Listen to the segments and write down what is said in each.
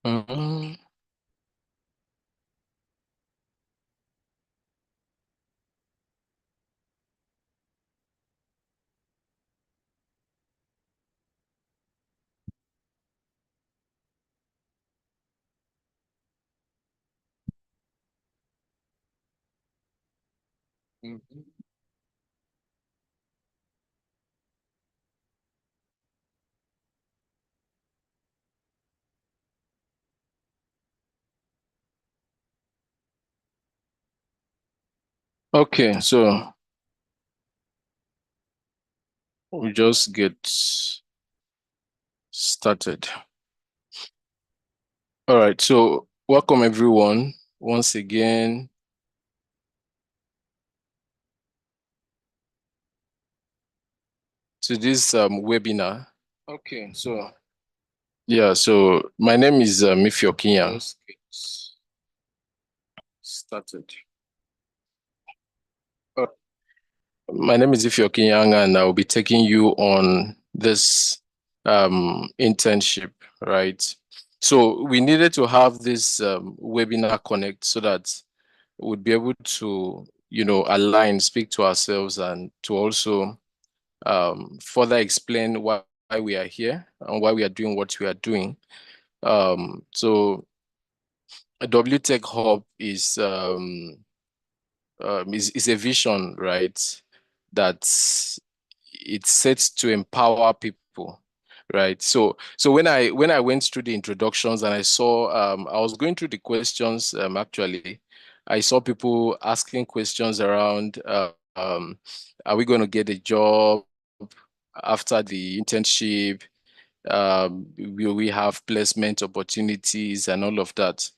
Mm, mhm. Okay, so we just get started. All right, so welcome everyone once again to this webinar. Okay, so yeah, so my name is Mifiokinya. Just get started. Uh, My name is Ifyokinyang, and I'll be taking you on this internship, right? So we needed to have this webinar connect so that we'd be able to, align, speak to ourselves, and to also further explain why we are here and why we are doing what we are doing. So W Tech Hub is a vision, right? That it's set to empower people, right? So when I went through the introductions and I saw I was going through the questions actually, I saw people asking questions around are we going to get a job after the internship? Will we have placement opportunities and all of that?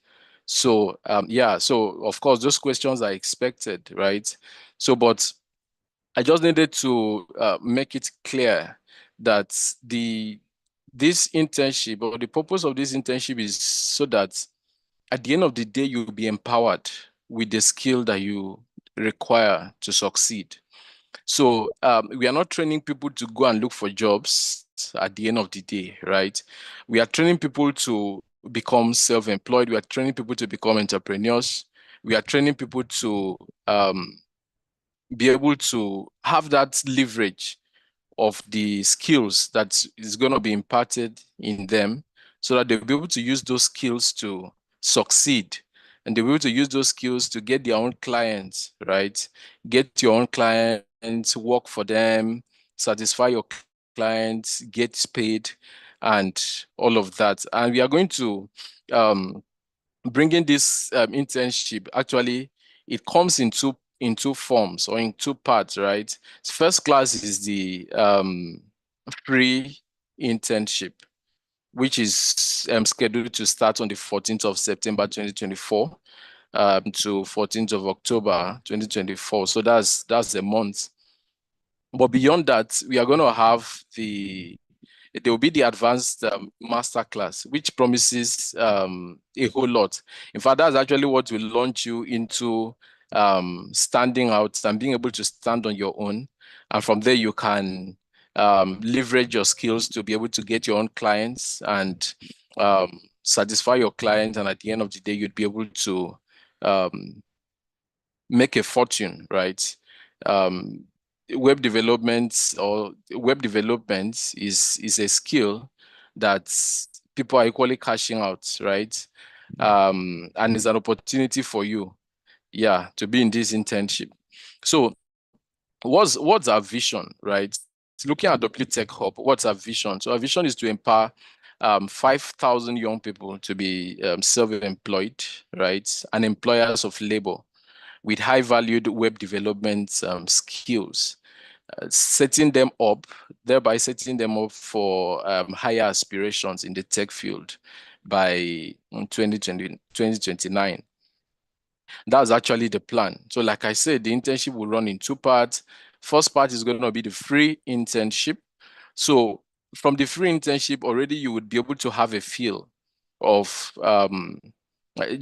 So yeah, so of course those questions are expected, right? So but I just needed to make it clear that this internship, or the purpose of this internship, is so that at the end of the day you'll be empowered with the skill that you require to succeed. So we are not training people to go and look for jobs at the end of the day, right? We are training people to become self-employed. We are training people to become entrepreneurs. We are training people to be able to have that leverage of the skills that is going to be imparted in them so that they'll be able to use those skills to succeed, and they'll be able to use those skills to get their own clients, right? Get your own clients, work for them, satisfy your clients, get paid, and all of that. And we are going to um, bringing this internship, actually it comes in two forms or in two parts, right? First class is the free internship, which is scheduled to start on the 14th of September 2024 to 14th of October 2024. So that's a month. But beyond that, we are going to have there will be the advanced master class, which promises a whole lot. In fact, that's actually what will launch you into standing out and being able to stand on your own. And from there, you can leverage your skills to be able to get your own clients and satisfy your clients. And at the end of the day, you'd be able to um, make a fortune, right? Um, web development is a skill that people are equally cashing out, right? And it's an opportunity for you, yeah, to be in this internship. So what's our vision, right? Looking at W Tech Hub, what's our vision? So our vision is to empower 5,000 young people to be self-employed, right? And employers of labor with high valued web development skills, setting them up, thereby setting them up for higher aspirations in the tech field by 2029. That's actually the plan. So like I said, the internship will run in two parts. First part is going to be the free internship. So from the free internship, already you would be able to have a feel of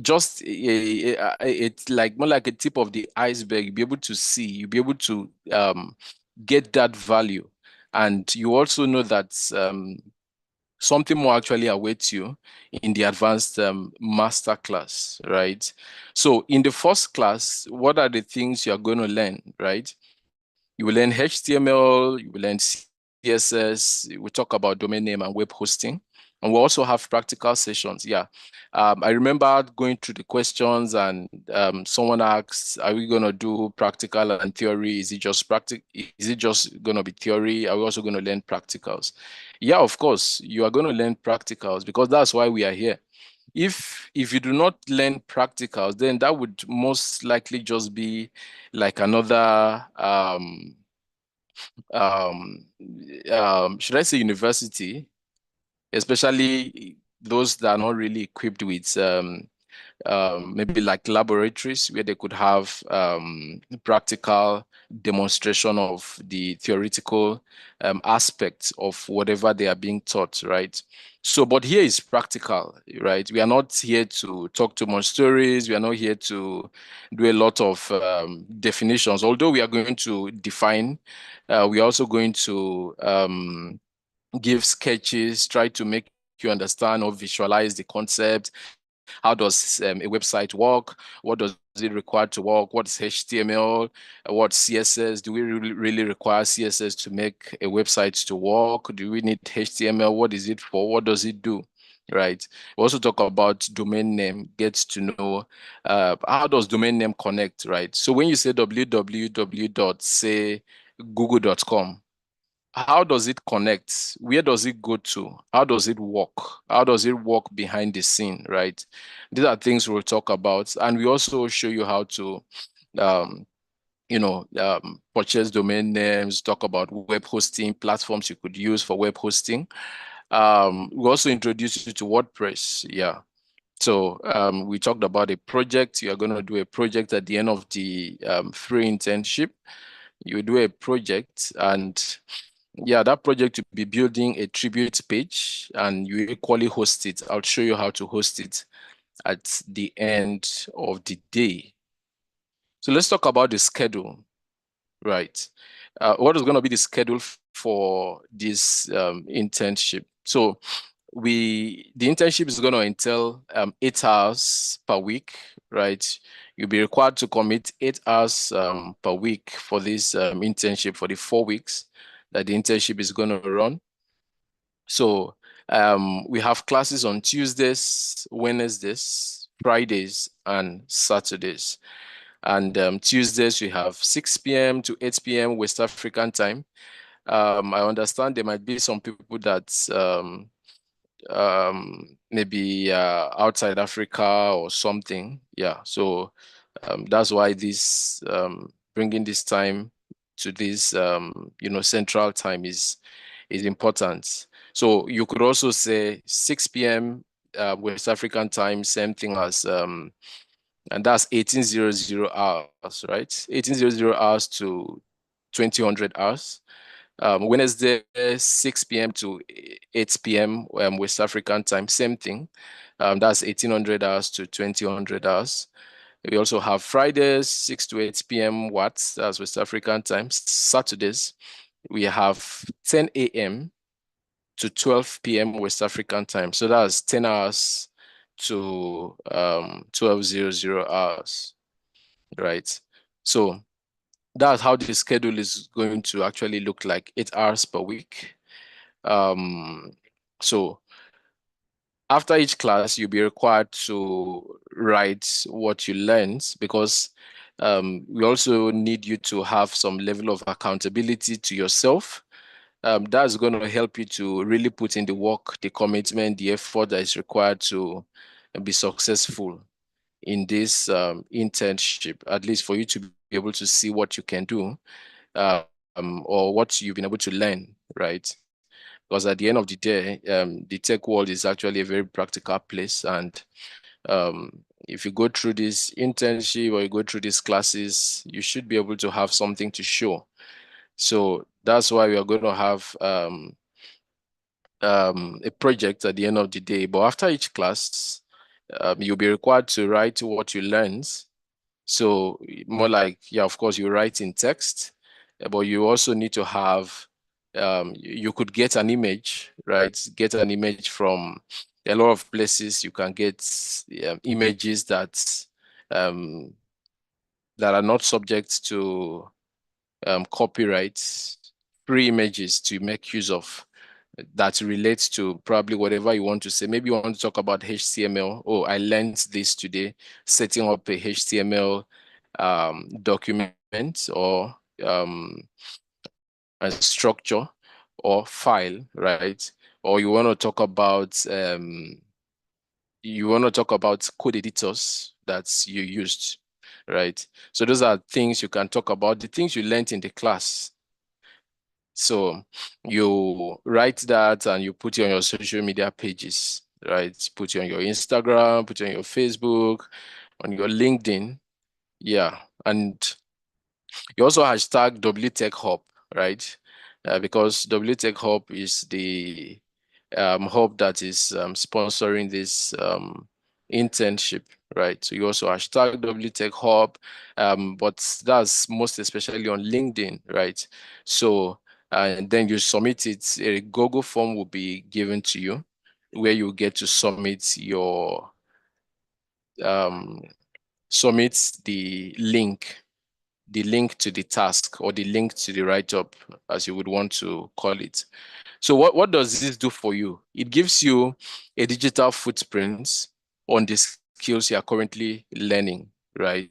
just it's like more like a tip of the iceberg. You'll be able to see, you'll be able to get that value. And you also know that something more actually awaits you in the advanced master class, right? So in the first class, what are the things you're going to learn, right? You will learn HTML, you will learn CSS, we talk about domain name and web hosting. And we also have practical sessions. Yeah. I remember going through the questions and someone asked, are we going to do practical and theory? Is it just Is it just going to be theory? Are we also going to learn practicals? Yeah, of course, you are going to learn practicals because that's why we are here. If you do not learn practicals, then that would most likely just be like another um, should I say university, especially those that are not really equipped with maybe like laboratories where they could have practical demonstration of the theoretical aspects of whatever they are being taught, right? So, but here is practical, right? We are not here to talk too much stories. We are not here to do a lot of definitions, although we are going to define. We are also going to give sketches, try to make you understand or visualize the concept. How does a website work? What does it require to work? What is HTML? What CSS? Do we really require CSS to make a website to work? Do we need HTML? What is it for? What does it do? Right. We also talk about domain name, get to know how does domain name connect, right? So when you say www dot say google.com, how does it connect? Where does it go to? How does it work? How does it work behind the scene, right? These are things we'll talk about. And we also show you how to, um, purchase domain names, talk about web hosting platforms you could use for web hosting. We also introduce you to WordPress. Yeah. So we talked about a project. You are going to do a project at the end of the free internship. You do a project and yeah, that project will be building a tribute page and you equally host it. I'll show you how to host it at the end of the day. So let's talk about the schedule, right? What is going to be the schedule for this internship? So the internship is going to entail 8 hours per week, right? You'll be required to commit 8 hours per week for this internship for the 4 weeks that the internship is going to run. So we have classes on Tuesdays, Wednesdays, Fridays, and Saturdays. And Tuesdays we have 6 p.m. to 8 p.m. West African time. I understand there might be some people that maybe outside Africa or something. Yeah, so that's why this bringing this time to this central time is important. So you could also say 6 p.m. West African time, same thing as and that's 1800 hours, right? 1800 hours to 2000 hours. Wednesday, 6 p.m. to 8 p.m. West African time, same thing. That's 1800 hours to 2000 hours. We also have Fridays, 6 to 8 p.m. Watts, that's West African time. Saturdays, we have 10 a.m. to 12 p.m. West African time. So that's 10 hours to 1200 hours, right? So that's how the schedule is going to actually look like, 8 hours per week. Um, so after each class, you'll be required to write what you learned because we also need you to have some level of accountability to yourself. That's going to help you to really put in the work, the commitment, the effort that is required to be successful in this internship, at least for you to be able to see what you can do or what you've been able to learn, right? Because at the end of the day, the tech world is actually a very practical place. And if you go through this internship or you go through these classes, you should be able to have something to show. So that's why we are going to have a project at the end of the day. But after each class, you'll be required to write what you learned. So more like, yeah, of course, you write in text, but you also need to have you could get an image, right? Get an image from a lot of places. You can get images um, that are not subject to copyrights, free images to make use of that relates to probably whatever you want to say. Maybe you want to talk about HTML. Oh, I learned this today, setting up a HTML document or a structure or file, right? Or you want to talk about code editors that you used, right? So those are things you can talk about, the things you learned in the class. So you write that and you put it on your social media pages, right? Put it on your Instagram, put it on your Facebook, on your LinkedIn. Yeah. And you also hashtag WTechHub, right? Because WTechHub is the hub that is sponsoring this internship, right? So you also hashtag WTechHub, but that's most especially on LinkedIn, right? So and then you submit it. A Google form will be given to you, where you get to submit your um, submit the link to the task or the link to the write-up, as you would want to call it. So what does this do for you? It gives you a digital footprint on the skills you are currently learning, right?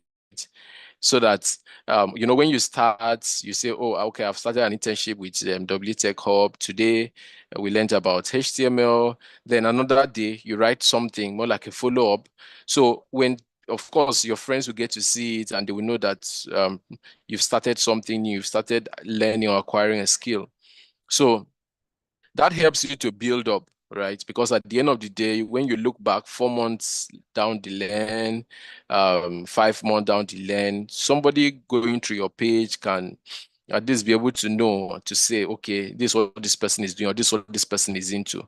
So that when you start, you say, oh, okay, I've started an internship with WTech Hub. Today, we learned about HTML. Then another day, you write something more like a follow-up. So when, of course, your friends will get to see it and they will know that you've started something new, you've started learning or acquiring a skill. So that helps you to build up, right? Because at the end of the day, when you look back 4 months down the lane, 5 months down the lane, somebody going through your page can at least be able to know to say, okay, this is what this person is doing, or this is what this person is into.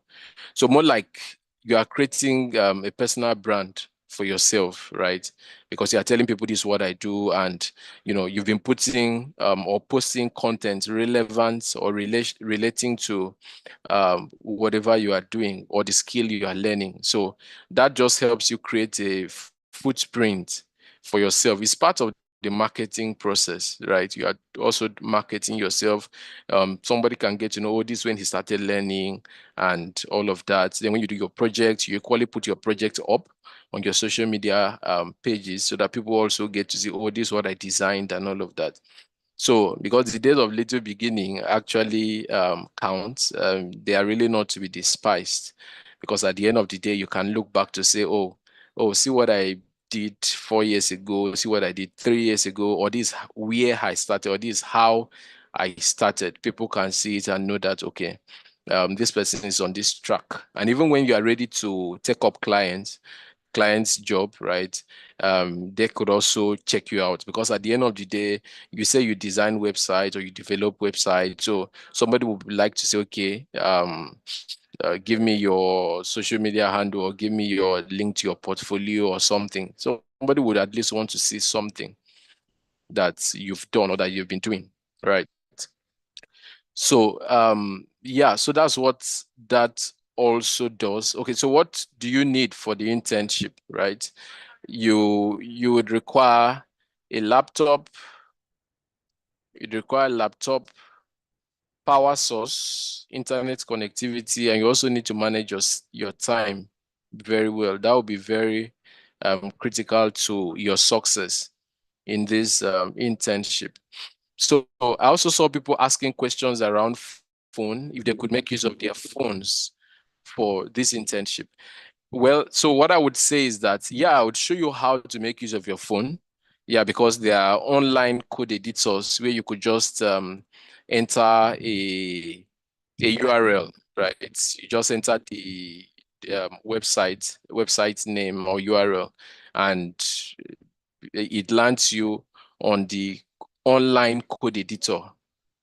So more like you are creating a personal brand for yourself, right? Because you are telling people this is what I do, and you've been putting or posting content relevant or relating to whatever you are doing or the skill you are learning. So that just helps you create a footprint for yourself. It's part of the marketing process, right? You are also marketing yourself. Somebody can get to know, oh, this when he started learning and all of that. Then when you do your project, you equally put your project up on your social media pages so that people also get to see, oh, this is what I designed and all of that. So, because the days of little beginning actually count, they are really not to be despised. Because at the end of the day, you can look back to say, oh, see what I did 4 years ago, see what I did 3 years ago, or this where I started, or this how I started. People can see it and know that, okay, this person is on this track. And even when you are ready to take up client's job, right? They could also check you out, because at the end of the day, you say you design websites or you develop websites. So somebody would like to say, okay, give me your social media handle or give me your link to your portfolio or something. Somebody would at least want to see something that you've done or that you've been doing, right? So yeah, so that's what that also does. Okay, so what do you need for the internship, right? You would require a laptop, you'd require laptop, power source, internet connectivity, and you also need to manage your time very well. That would be very critical to your success in this internship. So I also saw people asking questions around phone, if they could make use of their phones for this internship. Well, so what I would say is that, yeah, I would show you how to make use of your phone. Yeah, because there are online code editors where you could just enter a URL, right? You just enter the website name or URL, and it lands you on the online code editor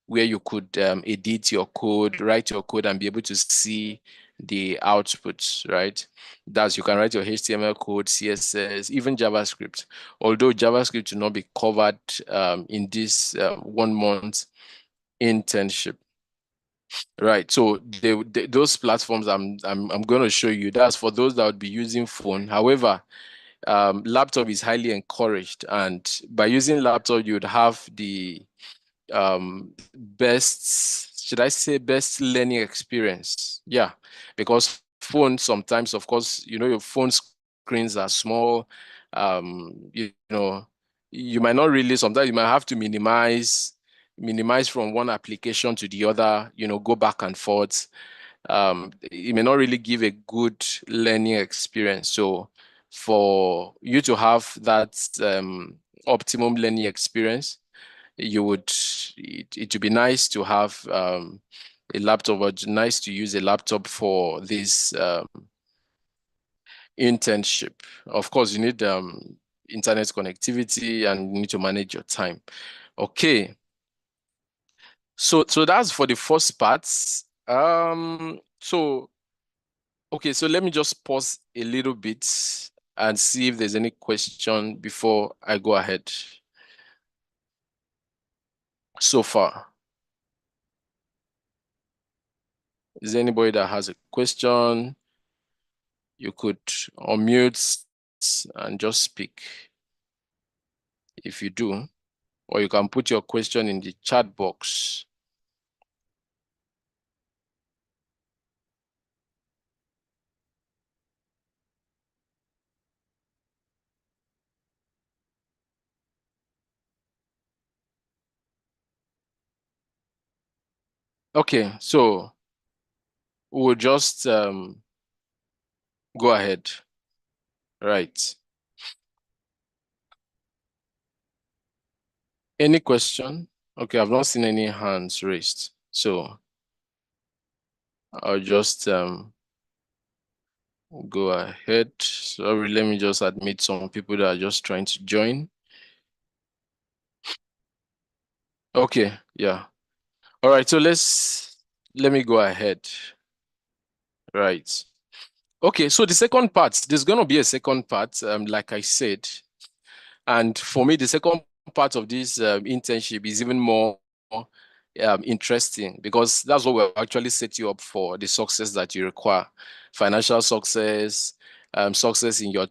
where you could edit your code, write your code, and be able to see the outputs, right? That's you can write your HTML code, CSS, even JavaScript. Although JavaScript will not be covered in this 1 month internship. Right. So those platforms I'm going to show you, that's for those that would be using phone. However, laptop is highly encouraged, and by using laptop, you would have the best, should I say, best learning experience. Yeah, because phone sometimes, of course, your phone screens are small. You know, you might not really, sometimes you might have to minimize from one application to the other, go back and forth. It may not really give a good learning experience. So for you to have that optimum learning experience, it would be nice to have a laptop, or nice to use a laptop for this internship. Of course, you need internet connectivity, and you need to manage your time. Okay, so that's for the first part. So okay, so let me just pause a little bit and see if there's any question before I go ahead. So far, is there anybody that has a question? You could unmute and just speak if you do, or you can put your question in the chat box. Okay, so we'll just go ahead. Right. Any question? Okay, I've not seen any hands raised. So I'll just go ahead. Sorry, let me just admit some people that are just trying to join. Okay, yeah. All right, so let me go ahead. Right. Okay, so the second part, there's going to be a second part, like I said. And for me, the second part of this internship is even more interesting, because that's what will actually set you up for the success that you require. Financial success, success in your,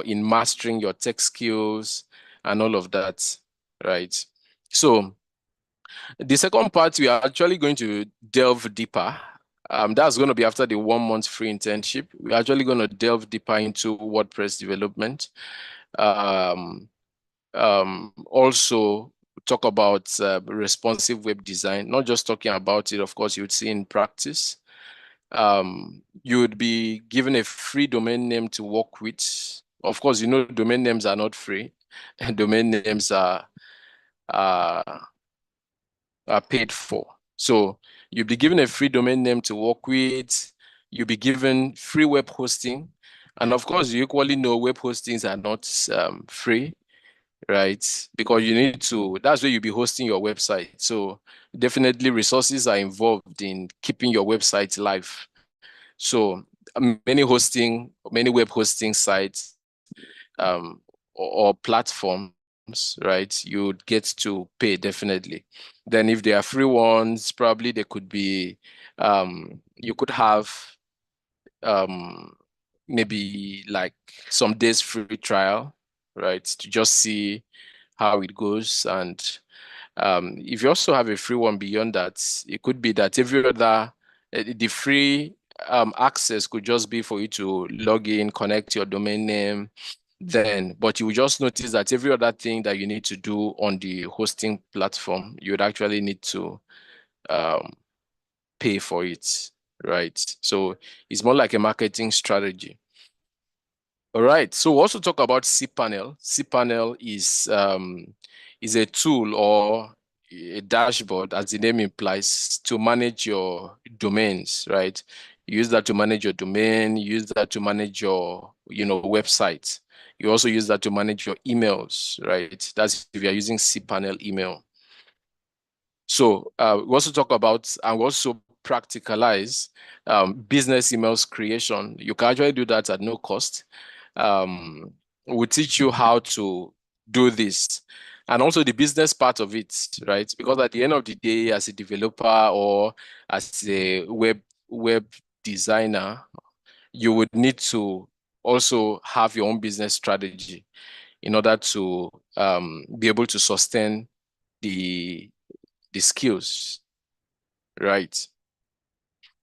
in mastering your tech skills and all of that, right? So the second part, we are actually going to delve deeper. That's going to be after the 1 month free internship. We're actually going to delve deeper into WordPress development. Um, Also talk about responsive web design, not just talking about it, of course, you would see in practice. You would be given a free domain name to work with. Of course, domain names are not free. Domain names are are paid for. So you'll be given a free domain name to work with. You'll be given free web hosting. And of course, you equally know web hostings are not free, right? Because you need to, that's where you'll be hosting your website. So definitely resources are involved in keeping your website live. So many web hosting sites um, or platforms, right, you'd get to pay definitely. Then if they are free ones, probably they could be, you could have um, maybe like some days free trial, right, to just see how it goes. And if you also have a free one beyond that, it could be that every other, the free access could just be for you to log in, connect your domain name, but you will just notice that every other thing that you need to do on the hosting platform, you would actually need to um, pay for it, right? So it's more like a marketing strategy. All right. So we also talk about cPanel. cPanel is a tool or a dashboard, as the name implies, to manage your domains, right? You use that to manage your domain, you use that to manage your, website. You also use that to manage your emails, right? That's if you're using cPanel email. So we also talk about, and we also practicalize business emails creation. You can actually do that at no cost. We'll teach you how to do this. and also the business part of it, right? Because at the end of the day, as a developer or as a web designer, you would need to also have your own business strategy in order to be able to sustain the skills, right?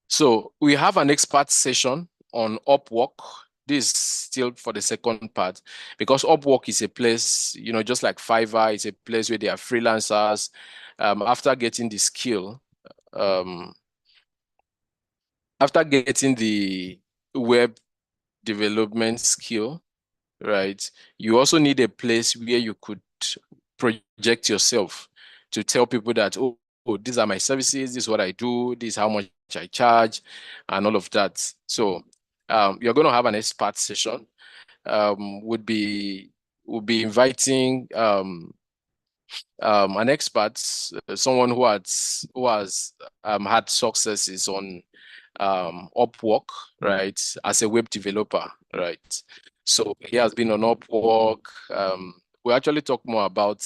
So we have an expert session on Upwork. This is still for the second part because Upwork is a place, just like Fiverr, it's a place where they are freelancers. After getting the skill, um, after getting the web development skill, right? You also need a place where you could project yourself to tell people that, oh, these are my services, this is what I do, this is how much I charge, and all of that. So you're going to have an expert session. Would be inviting an expert, someone who has had successes on Upwork, right, as a web developer, right? So he has been on Upwork. We'll actually talk more about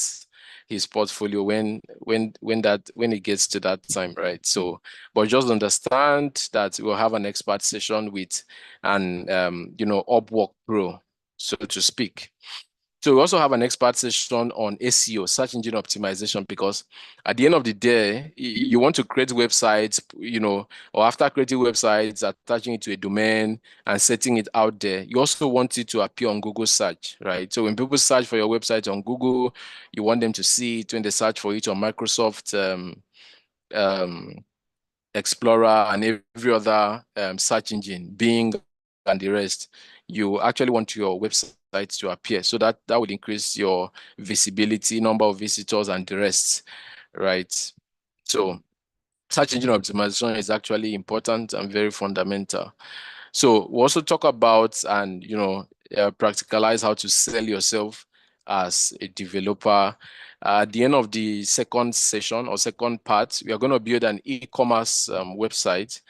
his portfolio when it gets to that time, right? So, but just understand that we'll have an expert session with an Upwork pro, so to speak. So we also have an expert session on SEO, search engine optimization, because at the end of the day, you want to create websites, or after creating websites, attaching it to a domain and setting it out there. You also want it to appear on Google search, right? So when people search for your website on Google, you want them to see it. When they search for it on Microsoft um, Explorer and every other search engine, Bing and the rest, you actually want your website to appear. So that would increase your visibility, number of visitors, and the rest, right? So search engine optimization is actually important and very fundamental. So we also talk about and practicalize how to sell yourself as a developer. At the end of the second session or second part, we are going to build an e-commerce website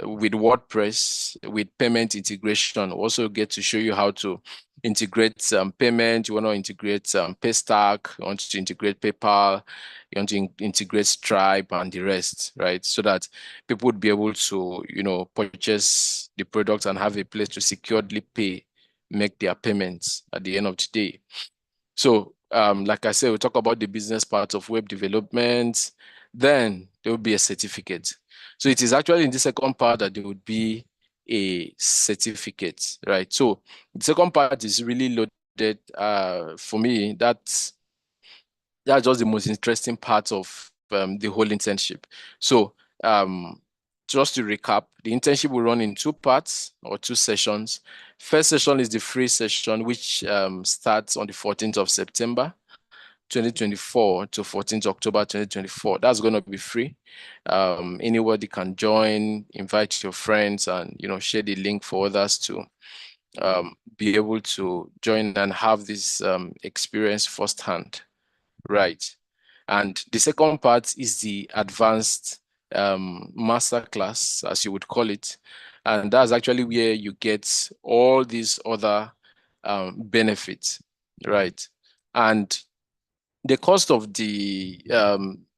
with WordPress, with payment integration. We'll also get to show you how to integrate payment. You want to integrate Paystack, you want to integrate PayPal, you want to integrate Stripe and the rest, right? So that people would be able to, purchase the product and have a place to securely make their payments at the end of the day. So, like I said, we'll talk about the business part of web development. Then there will be a certificate. So it is actually in the second part that there would be a certificate, right? So the second part is really loaded. For me, that's just the most interesting part of the whole internship. So just to recap, the internship will run in two parts or two sessions. First session is the free session, which starts on the 14th of September 2024 to 14th October 2024. That's going to be free. Anybody can join, invite your friends, and share the link for others to be able to join and have this experience firsthand. Right. And the second part is the advanced master class, as you would call it. And that's actually where you get all these other benefits, right? And the cost of the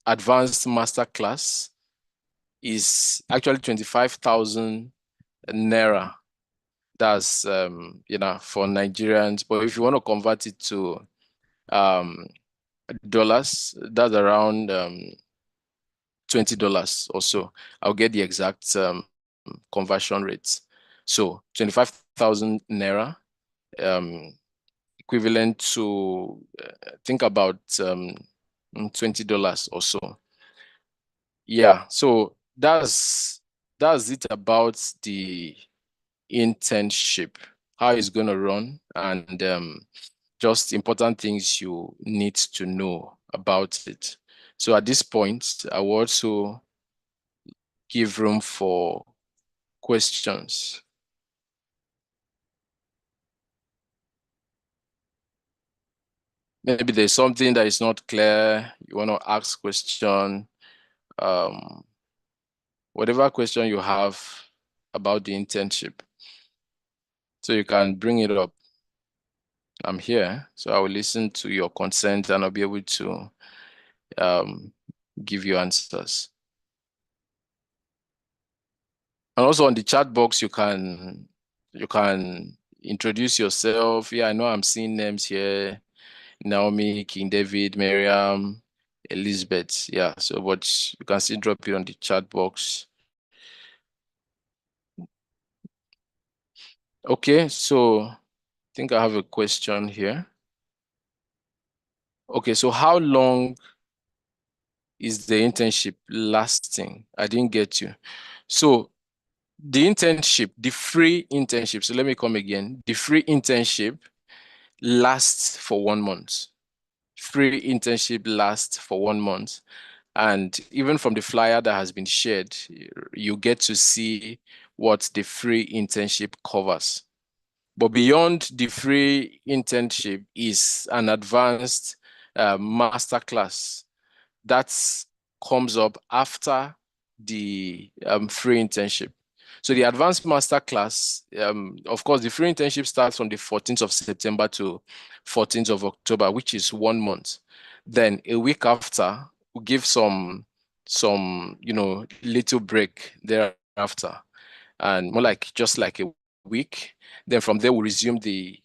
advanced master class is actually 25,000 naira. That's for Nigerians. But if you want to convert it to um, dollars, that's around $20 or so. I'll get the exact conversion rates. So 25,000 naira, um, equivalent to think about $20 or so. Yeah, so that's it about the internship, how it's going to run, and just important things you need to know about it. So at this point, I will also give room for questions. Maybe there's something that is not clear, you want to ask question, um, whatever question you have about the internship. So you can bring it up. I'm here, so I will listen to your consent and I'll be able to um, give you answers. And also on the chat box, you can introduce yourself. Yeah, I know I'm seeing names here. Naomi, King David, Miriam, Elizabeth. Yeah, so but you can still drop it on the chat box. Okay, so I think I have a question here. Okay, so how long is the internship lasting? I didn't get you. So the internship, the free internship, so let me come again. The free internship lasts for 1 month. Free internship lasts for 1 month. And even from the flyer that has been shared, you get to see what the free internship covers. But beyond the free internship is an advanced master class that comes up after the free internship. So the advanced master class, of course, the free internship starts from the 14th of September to 14th of October, which is 1 month. Then a week after, we give some little break thereafter, and more like just like a week. Then from there, we resume the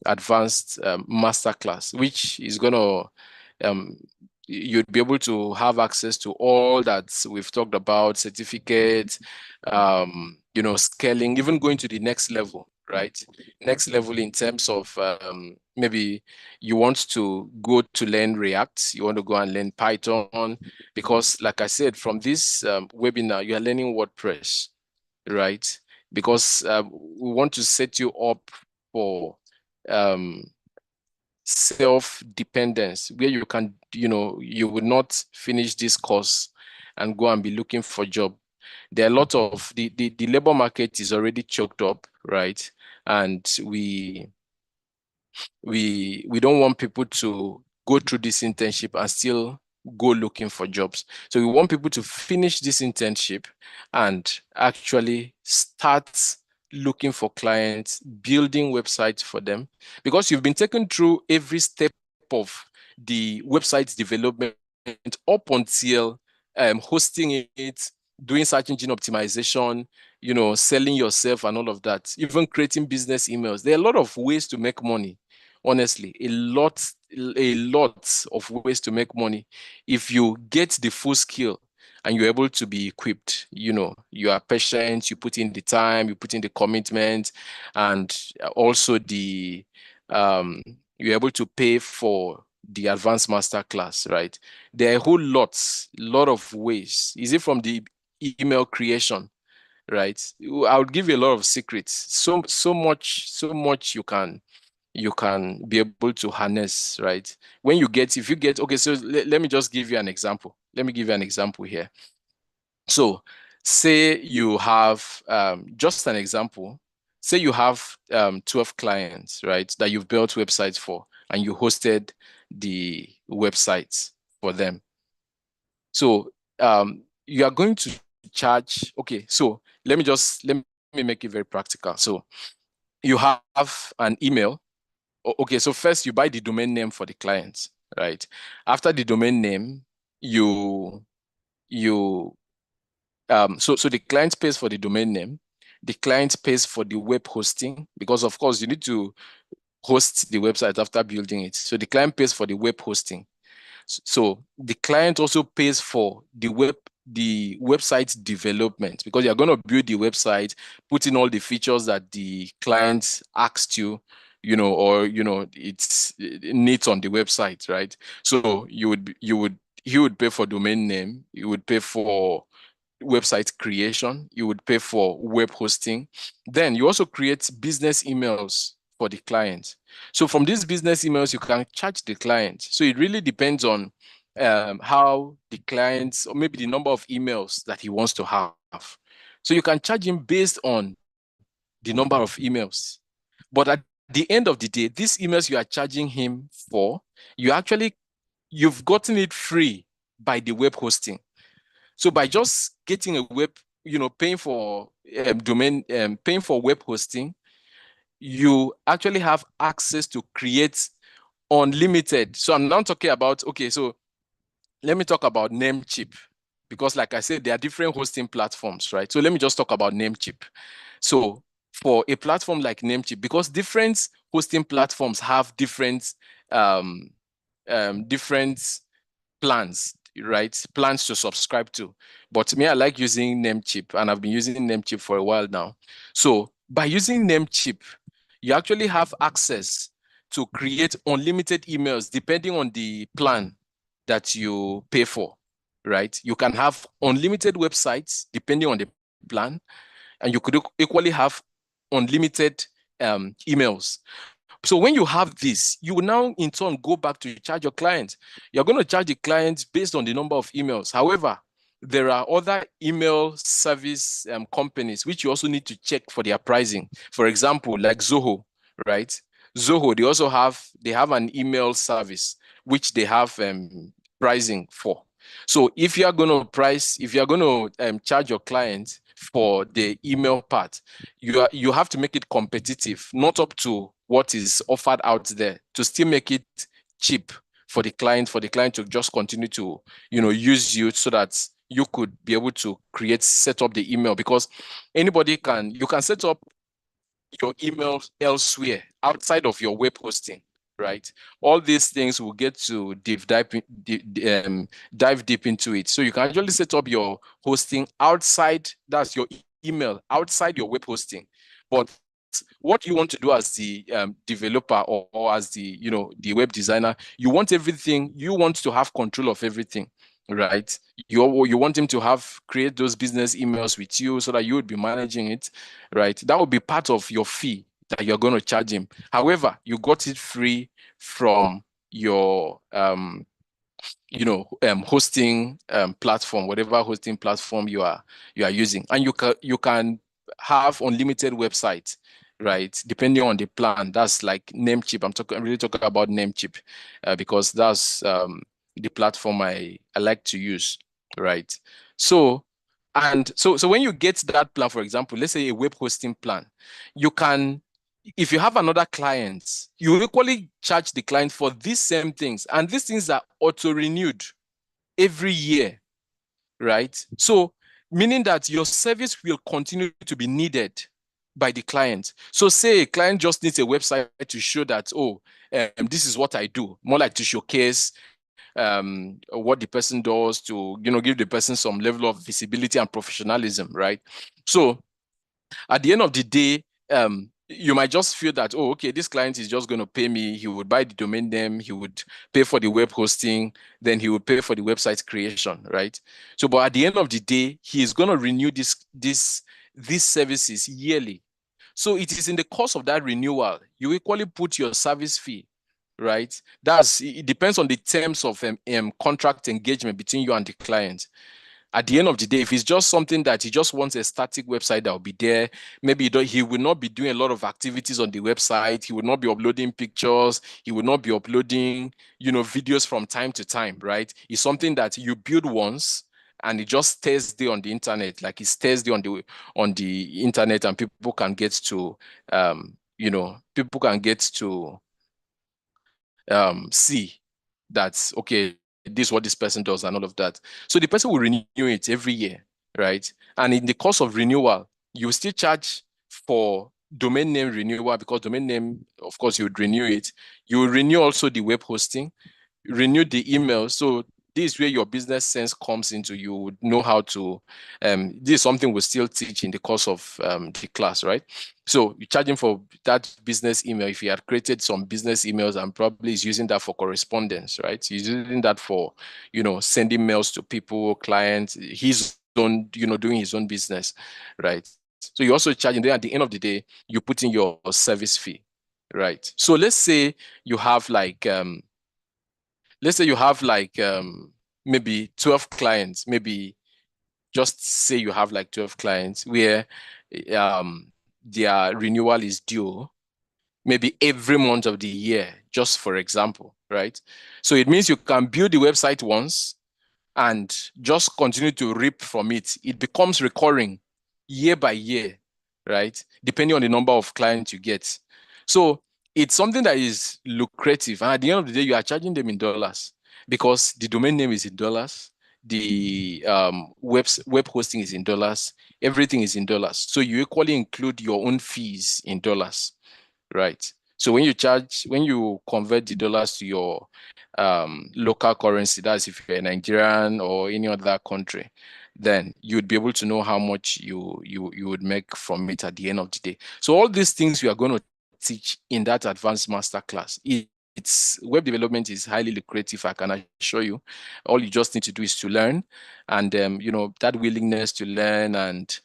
advanced master class, which is going to um, you'd be able to have access to all that we've talked about, certificates, scaling, even going to the next level, right? Next level in terms of maybe you want to go to learn React, you want to go and learn Python, because like I said, from this webinar, you are learning WordPress, right? Because we want to set you up for um, self-dependence, where you can, you will not finish this course and go and be looking for job. There are a lot of the labor market is already choked up, right? And we don't want people to go through this internship and still go looking for jobs. So we want people to finish this internship and actually start looking for clients, building websites for them, because you've been taken through every step of the website development up until hosting it, doing search engine optimization, selling yourself and all of that, even creating business emails. There are a lot of ways to make money. Honestly, a lot of ways to make money if you get the full skill and you're able to be equipped. You are patient, you put in the time, you put in the commitment, and also you're able to pay for the advanced master class, right? There are a whole lot of ways. Is it from the email creation, right? I would give you a lot of secrets. So much you can be able to harness, right? If you get, okay, so let me just give you an example. Let me give you an example here. So say you have, just an example, say you have 12 clients, right, that you've built websites for, and you hosted the websites for them. So you are going to charge, okay, so let me make it very practical. So you have an email. Okay, so first you buy the domain name for the client, right? After the domain name, you so the client pays for the domain name, the client pays for the web hosting, because of course you need to host the website after building it. So the client pays for the web hosting. So the client also pays for the website development, because you're going to build the website, put in all the features that the client asked you, or it needs on the website, right? So he would pay for domain name, you would pay for website creation, you would pay for web hosting. Then you also create business emails for the client. So from these business emails, you can charge the client. So it really depends on how the clients, or maybe the number of emails that he wants to have. So you can charge him based on the number of emails. But at the end of the day, these emails you are charging him for, you've gotten it free by the web hosting. So by just getting a web, paying for domain, paying for web hosting, you actually have access to create unlimited. So I'm now talking about, okay, so let me talk about Namecheap, because like I said, there are different hosting platforms, right? So let me just talk about Namecheap. So for a platform like Namecheap, because different hosting platforms have um, different plans, right? Plans to subscribe to. But me, I like using Namecheap, and I've been using Namecheap for a while now. So by using Namecheap, you actually have access to create unlimited emails depending on the plan that you pay for, right? You can have unlimited websites depending on the plan, and you could equally have unlimited emails. So when you have this, you will now in turn go back to charge your client. You're going to charge the client based on the number of emails. However, there are other email service companies which you also need to check for their pricing. For example, like Zoho, right? Zoho, they have an email service which they have pricing for. So if you are going to charge your client for the email part, you have to make it competitive, not up to what is offered out there, to still make it cheap for the client to just continue to, use you, so that you could be able to set up the email, because you can set up your email elsewhere outside of your web hosting, right? All these things will get to dive deep into it. So you can actually set up your hosting outside, that's your email outside your web hosting. But what you want to do as the developer, or as the web designer, you want to have control of everything, right? You want him to create those business emails with you so that you would be managing it, right? That would be part of your fee that you're going to charge him. However, you got it free from your hosting platform, whatever hosting platform you are using, and you can have unlimited websites, right? Depending on the plan. That's like Namecheap. I'm really talking about Namecheap, because that's the platform I like to use, right? So so when you get that plan, for example, let's say a web hosting plan, you can, if you have another client, you equally charge the client for these same things. And these things are auto-renewed every year, right? So meaning that your service will continue to be needed by the client. So say a client just needs a website to show that, oh, this is what I do, more like to showcase what the person does, to give the person some level of visibility and professionalism, right? So at the end of the day, you might just feel that, oh, okay, this client is just going to pay me. He would buy the domain name, he would pay for the web hosting, then he would pay for the website creation, right? So, but at the end of the day, he is going to renew these services yearly. So it is in the course of that renewal, you equally put your service fee, right? It depends on the terms of contract engagement between you and the client. At the end of the day, if it's just something that he just wants a static website that will be there, maybe he will not be doing a lot of activities on the website. He will not be uploading pictures. He will not be uploading, videos from time to time, right? It's something that you build once and it just stays there on the internet, like it stays there on the internet, and people can get to, people can get to see that, okay, this is what this person does and all of that. So the person will renew it every year, right? And in the course of renewal, you will still charge for domain name renewal, because domain name, of course, you would renew it. You will renew also the web hosting, renew the email. So this is where your business sense comes into. You would know how to, this is something we'll still teach in the course of the class, right? So you charge him for that business email. If he had created some business emails and probably is using that for correspondence, right? He's using that for, sending mails to people, clients, his own, doing his own business, right? So you also charge him. Then at the end of the day, you put in your service fee, right? So you have like, let's say you have like maybe 12 clients, maybe just say you have like 12 clients where their renewal is due maybe every month of the year, just for example, right? So it means you can build the website once and just continue to reap from it. It becomes recurring year by year. right? Depending on the number of clients you get. So it's something that is lucrative. And at the end of the day, you are charging them in dollars because the domain name is in dollars. The web hosting is in dollars. Everything is in dollars. So you equally include your own fees in dollars, right? So when you convert the dollars to your local currency, that's if you're a Nigerian or any other country, then you'd be able to know how much you would make from it at the end of the day. So all these things we are going to teach in that advanced master class. It's web development is highly lucrative, I can assure you. All you just need to do is to learn, and that willingness to learn and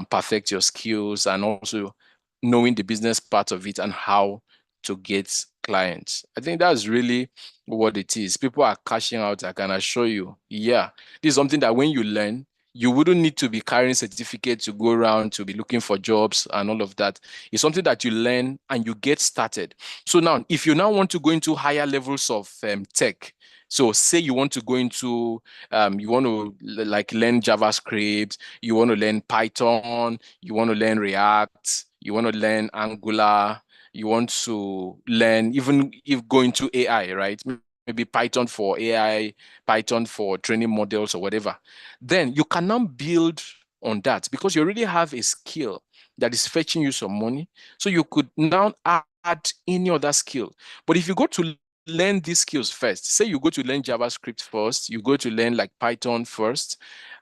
perfect your skills, and also knowing the business part of it and how to get clients. I think that's really what it is. People are cashing out, I can assure you. Yeah, this is something that when you learn, you wouldn't need to be carrying certificates to go around to be looking for jobs and all of that. It's something that you learn and you get started. So now, if you now want to go into higher levels of tech, so say you want to go into, you want to like learn JavaScript, you want to learn Python, you want to learn React, you want to learn Angular, you want to learn even if go into AI, right? Maybe Python for AI, Python for training models or whatever. Then you can now build on that because you already have a skill that is fetching you some money. So you could now add any other skill. But if you go to learn these skills first, say you go to learn JavaScript first, you go to learn like Python first,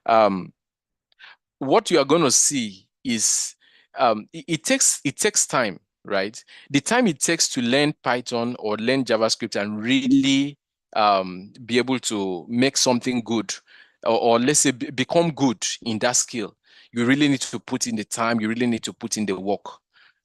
um, what you are going to see is it takes time, right? The time it takes to learn Python or learn JavaScript and really be able to make something good, or let's say become good in that skill, you really need to put in the time, you really need to put in the work,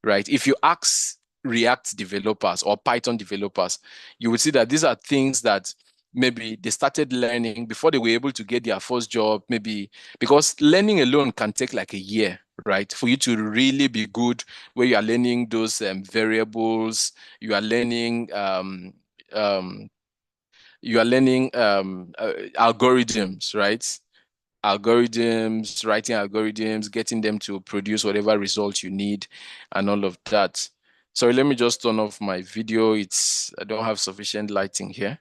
right? If you ask React developers or Python developers, you will see that these are things that maybe they started learning before they were able to get their first job, maybe because learning alone can take like a year, right? For you to really be good, where you are learning those variables, you are learning um, algorithms, right? Algorithms, writing algorithms, getting them to produce whatever results you need, and all of that. Sorry, let me just turn off my video. I don't have sufficient lighting here.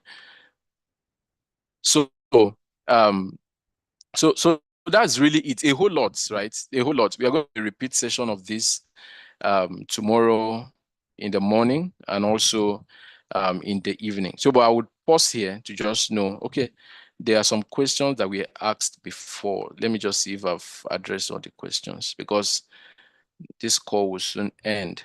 So, um, so that's really it. A whole lot, right? A whole lot. We are going to repeat session of this tomorrow in the morning and also in the evening. So, but I would pause here to just know, okay, there are some questions that we asked before. Let me just see if I've addressed all the questions because this call will soon end.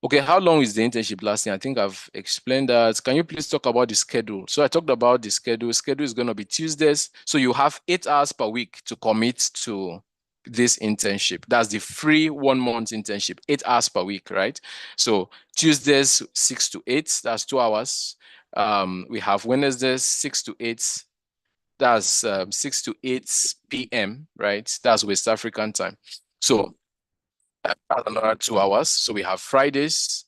Okay, how long is the internship lasting? I think I've explained that. Can you please talk about the schedule? So I talked about the schedule. Schedule is going to be Tuesdays. So you have 8 hours per week to commit to this internship. That's the free 1 month internship, 8 hours per week, right? So Tuesdays, 6 to 8, that's 2 hours. We have Wednesdays, 6 to 8. That's 6 to 8 p.m., right? That's West African time. So another 2 hours. So we have Fridays,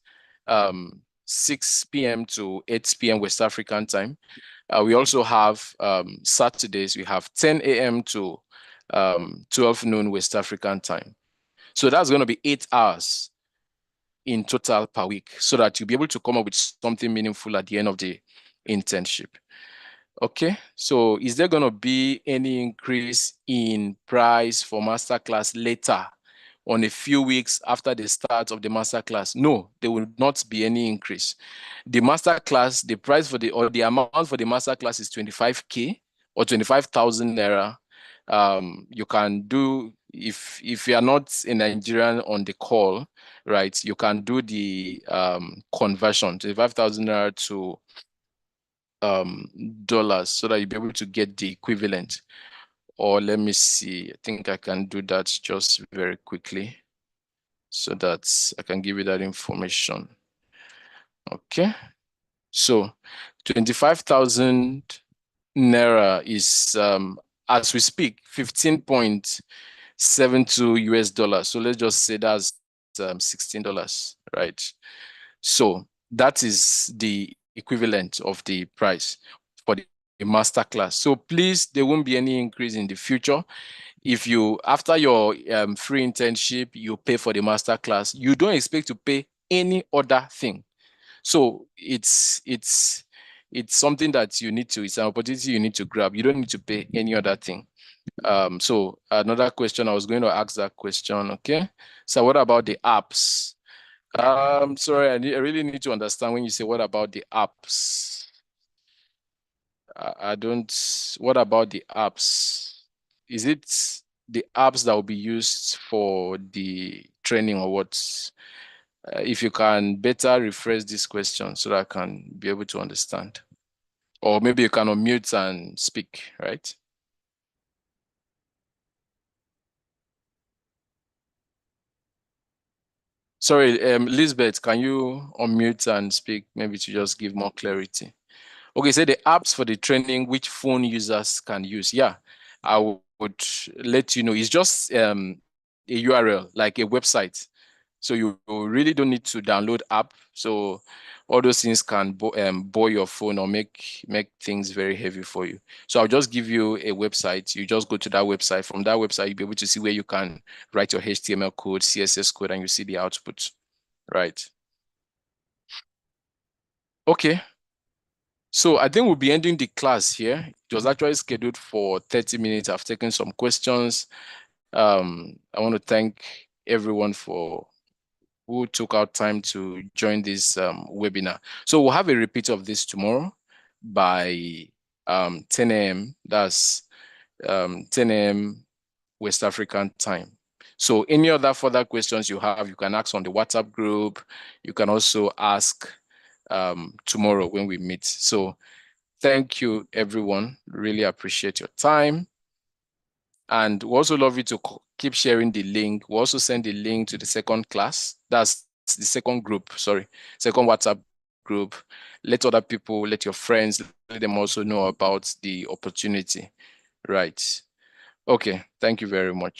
6 p.m. to 8 p.m. West African time. We also have Saturdays, we have 10 a.m. to 12 noon West African time. So that's going to be 8 hours in total per week so that you'll be able to come up with something meaningful at the end of the internship. Okay, so is there going to be any increase in price for masterclass later on a few weeks after the start of the masterclass? No, there will not be any increase. The masterclass, the price for the amount for the masterclass is 25K or 25,000 naira. You can do, if you are not a Nigerian on the call, right, you can do the conversion, 25,000 naira to dollars so that you'll be able to get the equivalent. Or let me see, I think I can do that just very quickly so that I can give you that information. Okay, so 25,000 naira is as we speak 15.72 US dollars. So let's just say that's $16, right? So that is the equivalent of the price for the master class. So please, there won't be any increase in the future. If you, after your free internship, you pay for the master class, you don't expect to pay any other thing. So it's something that you need to, it's an opportunity you need to grab. You don't need to pay any other thing. So another question, I was going to ask that question, okay? So what about the apps? Sorry, I really need to understand when you say what about the apps? I don't, what about the apps? Is it the apps that will be used for the training or what? If you can better rephrase this question so that I can be able to understand. Or maybe you can unmute and speak, right? Sorry, Lisbeth, can you unmute and speak maybe to just give more clarity? Okay, so the apps for the training which phone users can use. Yeah, I would let you know. It's just a URL, like a website. So you really don't need to download app. So all those things can bore your phone or make things very heavy for you. So I'll just give you a website. You just go to that website. From that website, you'll be able to see where you can write your HTML code, CSS code, and you see the output. Right. Okay. So I think we'll be ending the class here. It was actually scheduled for 30 minutes. I've taken some questions. I want to thank everyone for who took out time to join this webinar. So we'll have a repeat of this tomorrow by 10 a.m. That's 10 a.m. West African time. So any other further questions you have, you can ask on the WhatsApp group. You can also ask tomorrow when we meet. So thank you, everyone. Really appreciate your time. And we also love you to keep sharing the link. We also send the link to the second class. That's the second group, sorry, second WhatsApp group. Let other people, let your friends, let them also know about the opportunity. Right. Okay. Thank you very much.